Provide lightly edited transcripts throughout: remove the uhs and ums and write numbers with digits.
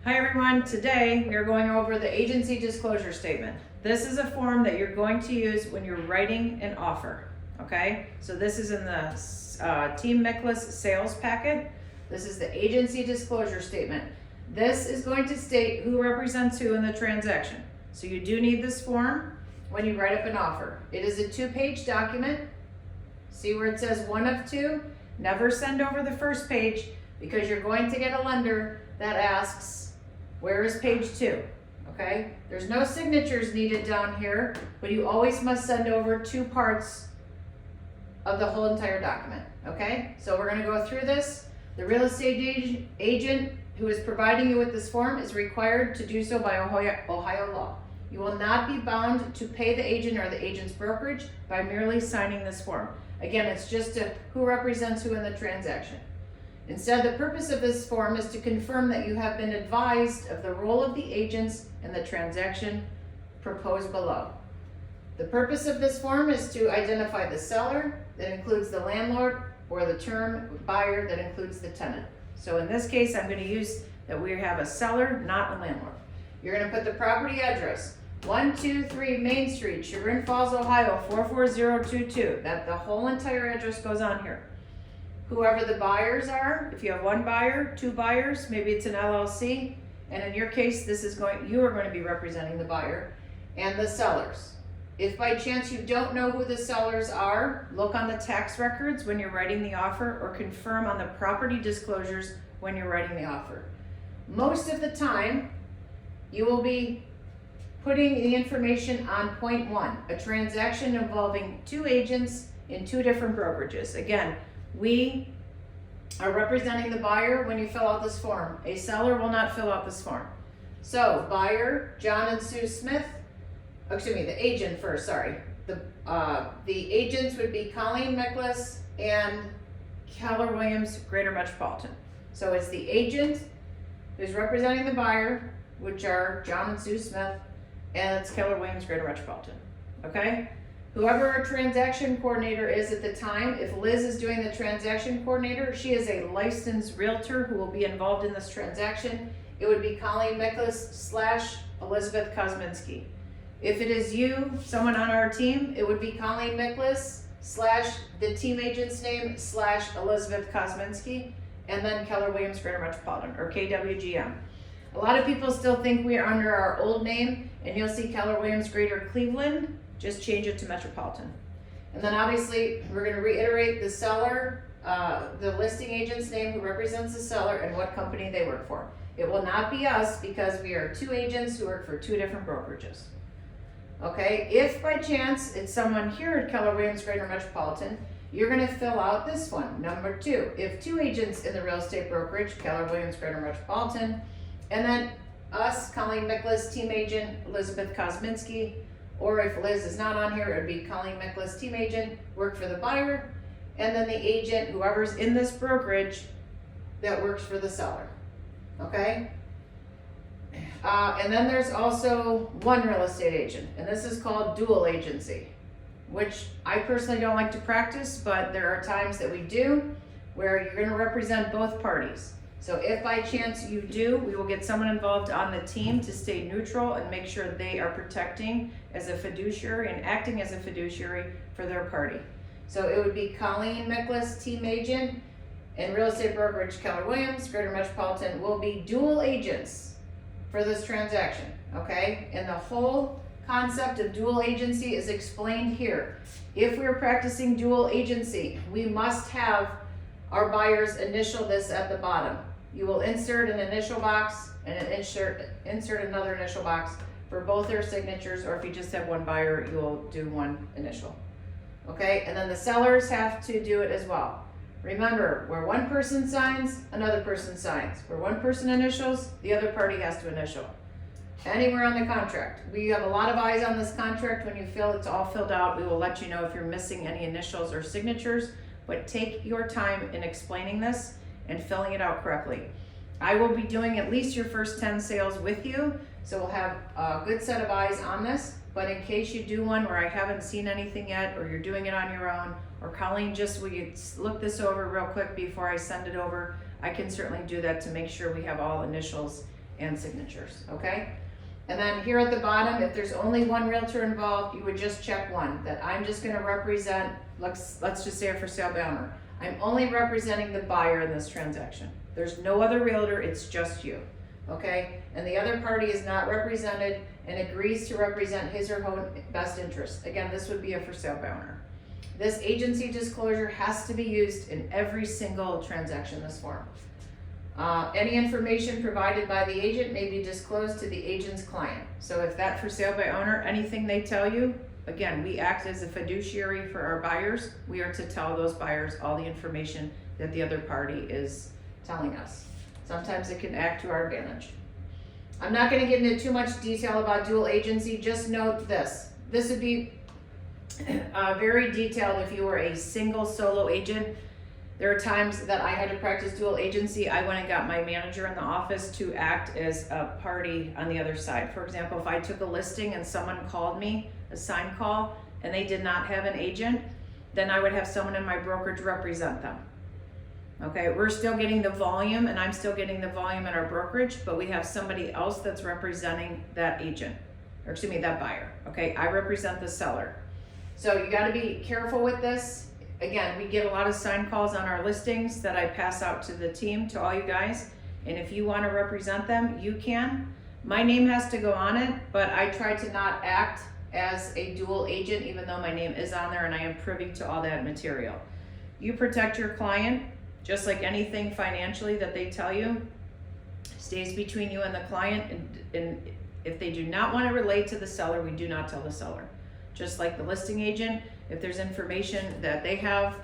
Hi everyone, today we are going over the agency disclosure statement. This is a form that you're going to use when you're writing an offer, okay? So this is in the Team Miklas sales packet. This is the agency disclosure statement. This is going to state who represents who in the transaction. So you do need this form when you write up an offer. It is a 2-page document. See where it says 1 of 2? Never send over the first page because you're going to get a lender that asks, where is page 2? Okay, there's no signatures needed down here, but you always must send over 2 parts of the whole entire document. Okay, so we're going to go through this. The real estate agent who is providing you with this form is required to do so by Ohio law. You will not be bound to pay the agent or the agent's brokerage by merely signing this form. Again, it's just who represents who in the transaction. Instead, the purpose of this form is to confirm that you have been advised of the role of the agents in the transaction proposed below. The purpose of this form is to identify the seller, that includes the landlord, or the term buyer, that includes the tenant. So in this case, I'm going to use that we have a seller, not a landlord. You're going to put the property address, 123 Main Street, Chagrin Falls, Ohio, 44022. That the whole entire address goes on here. Whoever the buyers are, if you have 1 buyer, 2 buyers, maybe it's an LLC, and in your case, you are going to be representing the buyer, and the sellers. If by chance you don't know who the sellers are, look on the tax records when you're writing the offer, or confirm on the property disclosures when you're writing the offer. Most of the time, you will be putting the information on point 1, a transaction involving 2 agents in 2 different brokerages. Again, we are representing the buyer when you fill out this form. A seller will not fill out this form. So, buyer, John and Sue Smith, the agent first, sorry. The agents would be Colleen Miklas and Keller Williams, Greater Metropolitan. So it's the agent who's representing the buyer, which are John and Sue Smith, and it's Keller Williams, Greater Metropolitan, okay? Whoever our transaction coordinator is at the time, if Liz is doing the transaction coordinator, she is a licensed realtor who will be involved in this transaction. It would be Colleen Miklas / Elizabeth Kosminski. If it is you, someone on our team, it would be Colleen Miklas / the team agent's name / Elizabeth Kosminski, and then Keller Williams Greater Metropolitan, or KWGM. A lot of people still think we are under our old name, and you'll see Keller Williams Greater Cleveland. Just change it to Metropolitan. And then obviously, we're going to reiterate the seller, the listing agent's name who represents the seller, and what company they work for. It will not be us because we are 2 agents who work for 2 different brokerages. Okay, if by chance it's someone here at Keller Williams Greater Metropolitan, you're going to fill out this one, number 2. If 2 agents in the real estate brokerage, Keller Williams Greater Metropolitan, and then us, Colleen Miklas, team agent, Elizabeth Kosminski, or if Liz is not on here, it would be Colleen Miklas, team agent, work for the buyer, and then the agent, whoever's in this brokerage, that works for the seller, okay? And then there's also 1 real estate agent, and this is called dual agency, which I personally don't like to practice, but there are times that we do, where you're going to represent both parties. So if by chance you do, we will get someone involved on the team to stay neutral and make sure they are protecting as a fiduciary and acting as a fiduciary for their party. So it would be Colleen Miklas, team agent, and real estate brokerage Keller Williams, Greater Metropolitan will be dual agents for this transaction, okay? And the whole concept of dual agency is explained here. If we're practicing dual agency, we must have our buyers initial this at the bottom. You will insert an initial box and insert another initial box for both their signatures, or if you just have 1 buyer, you will do 1 initial. Okay, and then the sellers have to do it as well. Remember, where 1 person signs, another person signs. Where 1 person initials, the other party has to initial. Anywhere on the contract. We have a lot of eyes on this contract. When you feel it's all filled out, we will let you know if you're missing any initials or signatures, but take your time in explaining this and filling it out correctly. I will be doing at least your first 10 sales with you, so we'll have a good set of eyes on this. But in case you do one where I haven't seen anything yet, or you're doing it on your own, or Colleen, will you look this over real quick before I send it over, I can certainly do that to make sure we have all initials and signatures, okay? And then here at the bottom, if there's only one realtor involved, you would just check one, that I'm just gonna represent, let's just say a for sale by owner. I'm only representing the buyer in this transaction. There's no other realtor, it's just you, okay? And the other party is not represented and agrees to represent his or her best interest. Again, this would be a for sale by owner. This agency disclosure has to be used in every single transaction in this form. Any information provided by the agent may be disclosed to the agent's client. So if that for sale by owner, anything they tell you, again, we act as a fiduciary for our buyers. We are to tell those buyers all the information that the other party is telling us. Sometimes it can act to our advantage. I'm not going to get into too much detail about dual agency. Just note this. This would be very detailed if you were a single solo agent. There are times that I had to practice dual agency. I went and got my manager in the office to act as a party on the other side. For example, if I took a listing and someone called me, a sign call, and they did not have an agent, then I would have someone in my brokerage represent them. Okay, we're still getting the volume and I'm still getting the volume in our brokerage, but we have somebody else that's representing that agent, or excuse me, that buyer. Okay, I represent the seller. So you gotta be careful with this. Again, we get a lot of sign calls on our listings that I pass out to the team, to all you guys. And if you want to represent them, you can. My name has to go on it, but I try to not act as a dual agent, even though my name is on there and I am privy to all that material. You protect your client, just like anything financially that they tell you stays between you and the client. And if they do not want to relate to the seller, we do not tell the seller. Just like the listing agent, if there's information that they have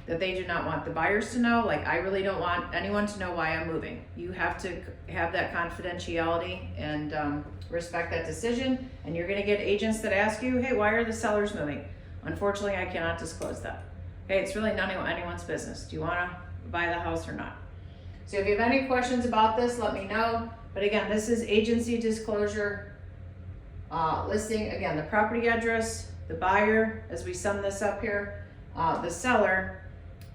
that they do not want the buyers to know, like I really don't want anyone to know why I'm moving. You have to have that confidentiality and respect that decision. And you're gonna get agents that ask you, hey, why are the sellers moving? Unfortunately, I cannot disclose that. Okay, it's really none of anyone's business. Do you wanna buy the house or not? So if you have any questions about this, let me know. But again, this is agency disclosure listing. Again, the property address, the buyer, as we sum this up here, the seller,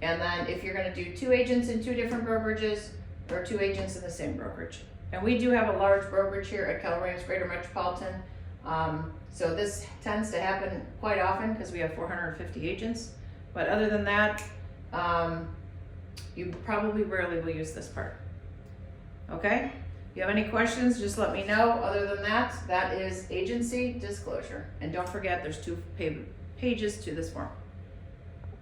and then if you're gonna do two agents in two different brokerages or two agents in the same brokerage. And we do have a large brokerage here at Keller Williams Greater Metropolitan. So this tends to happen quite often because we have 450 agents. But other than that, you probably rarely will use this part. Okay? If you have any questions, just let me know. Other than that, that is agency disclosure. And don't forget, there's 2 pages to this form.